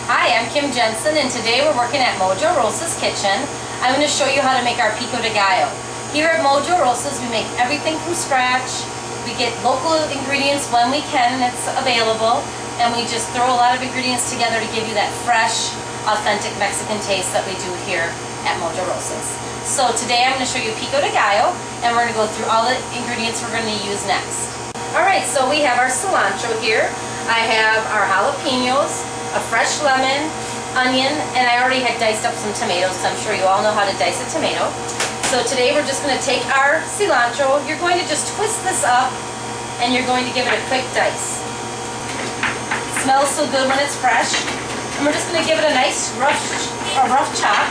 Hi, I'm Kim Jensen, and today we're working at Mojo Rosa's kitchen. I'm going to show you how to make our Pico de Gallo. Here at Mojo Rosa's, we make everything from scratch. We get local ingredients when we can and it's available, and we just throw a lot of ingredients together to give you that fresh, authentic Mexican taste that we do here at Mojo Rosa's. So today I'm going to show you Pico de Gallo, and we're going to go through all the ingredients we're going to use next. Alright, so we have our cilantro here. I have our jalapenos, a fresh lemon, onion, and I already had diced up some tomatoes, so I'm sure you all know how to dice a tomato. So today we're just going to take our cilantro, you're going to just twist this up, and you're going to give it a quick dice. It smells so good when it's fresh, and we're just going to give it a nice rough chop.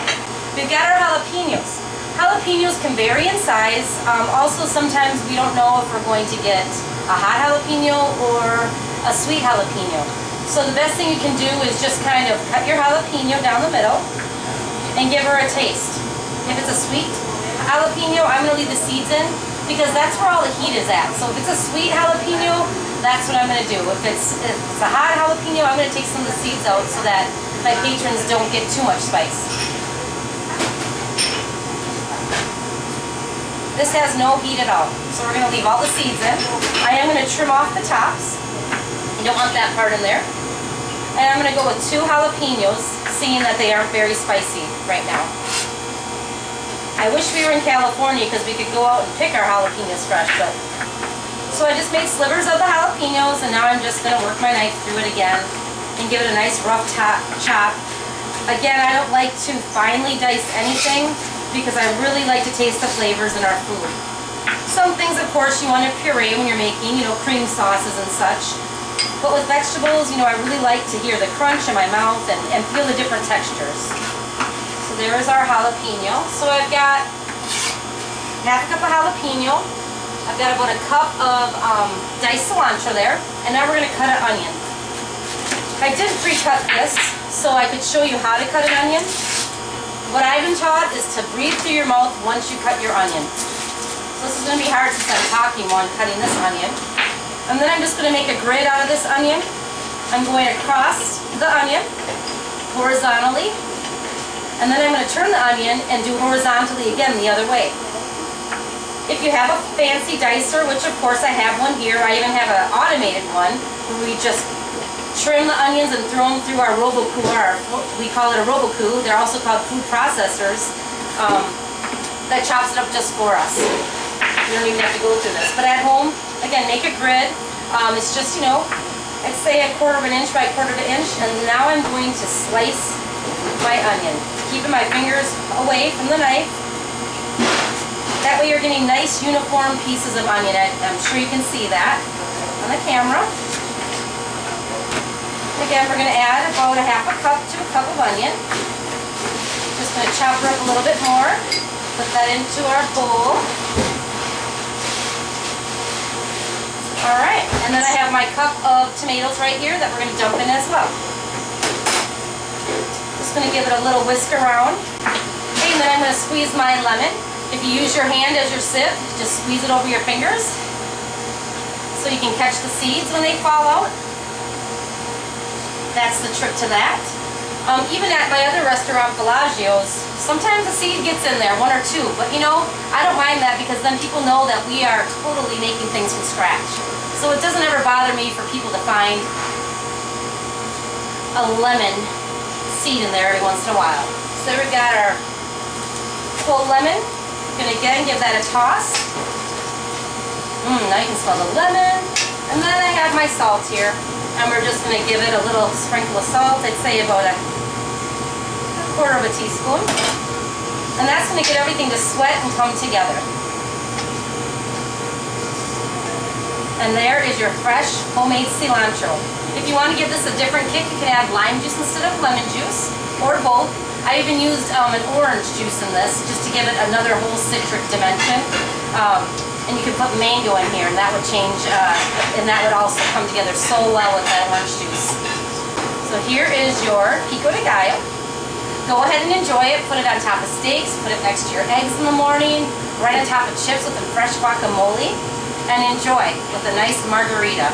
We've got our jalapenos. Jalapenos can vary in size. Also, sometimes we don't know if we're going to get a hot jalapeno or a sweet jalapeno. So the best thing you can do is just kind of cut your jalapeno down the middle and give her a taste. If it's a sweet jalapeno, I'm going to leave the seeds in because that's where all the heat is at. So if it's a sweet jalapeno, that's what I'm going to do. If it's a hot jalapeno, I'm going to take some of the seeds out so that my patrons don't get too much spice. This has no heat at all, so we're going to leave all the seeds in. I am going to trim off the tops. You don't want that part in there. And I'm going to go with 2 jalapenos, seeing that they aren't very spicy right now. I wish we were in California because we could go out and pick our jalapenos fresh, but... So I just made slivers of the jalapenos, and now I'm just going to work my knife through it again and give it a nice rough chop. Again, I don't like to finely dice anything because I really like to taste the flavors in our food. Some things, of course, you want to puree when you're making, cream sauces and such. But with vegetables, I really like to hear the crunch in my mouth and feel the different textures. So there is our jalapeno. So I've got half a cup of jalapeno. I've got about a cup of diced cilantro there. And now we're going to cut an onion. I did pre-cut this so I could show you how to cut an onion. What I've been taught is to breathe through your mouth once you cut your onion. So this is going to be hard since I'm talking while I'm cutting this onion. And then I'm just going to make a grid out of this onion. I'm going across the onion horizontally. And then I'm going to turn the onion and do horizontally again the other way. If you have a fancy dicer, which of course I have one here, I even have an automated one where we just trim the onions and throw them through our Roboku, we call it a Roboku. They're also called food processors. That chops it up just for us. You don't even have to go through this. But at home, again, make a grid. It's just, I'd say a 1/4 inch by 1/4 inch. And now I'm going to slice my onion, keeping my fingers away from the knife. That way you're getting nice uniform pieces of onion. I'm sure you can see that on the camera. Again, we're going to add about a half a cup to a cup of onion. Just going to chop her up a little bit more. Put that into our bowl. Alright, and then I have my cup of tomatoes right here that we're going to dump in as well. Just going to give it a little whisk around. Okay, and then I'm going to squeeze my lemon. If you use your hand as your sieve, just squeeze it over your fingers so you can catch the seeds when they fall out. That's the trick to that. Even at my other restaurant, Bellagio's, sometimes a seed gets in there, 1 or 2. But I don't mind that because then people know that we are totally making things from scratch. So it doesn't ever bother me for people to find a lemon seed in there every once in a while. So we've got our whole lemon. Going to again give that a toss. Now you can smell the lemon. And then I have my salt here. And we're just going to give it a little sprinkle of salt. I'd say about a 1/4 teaspoon. And that's going to get everything to sweat and come together. And there is your fresh homemade cilantro. If you want to give this a different kick, you can add lime juice instead of lemon juice, or both. I even used an orange juice in this just to give it another whole citric dimension. And you could put mango in here, and that would change, and that would also come together so well with that orange juice. So here is your Pico de Gallo. Go ahead and enjoy it. Put it on top of steaks, put it next to your eggs in the morning, right on top of chips with the fresh guacamole, and enjoy with a nice margarita.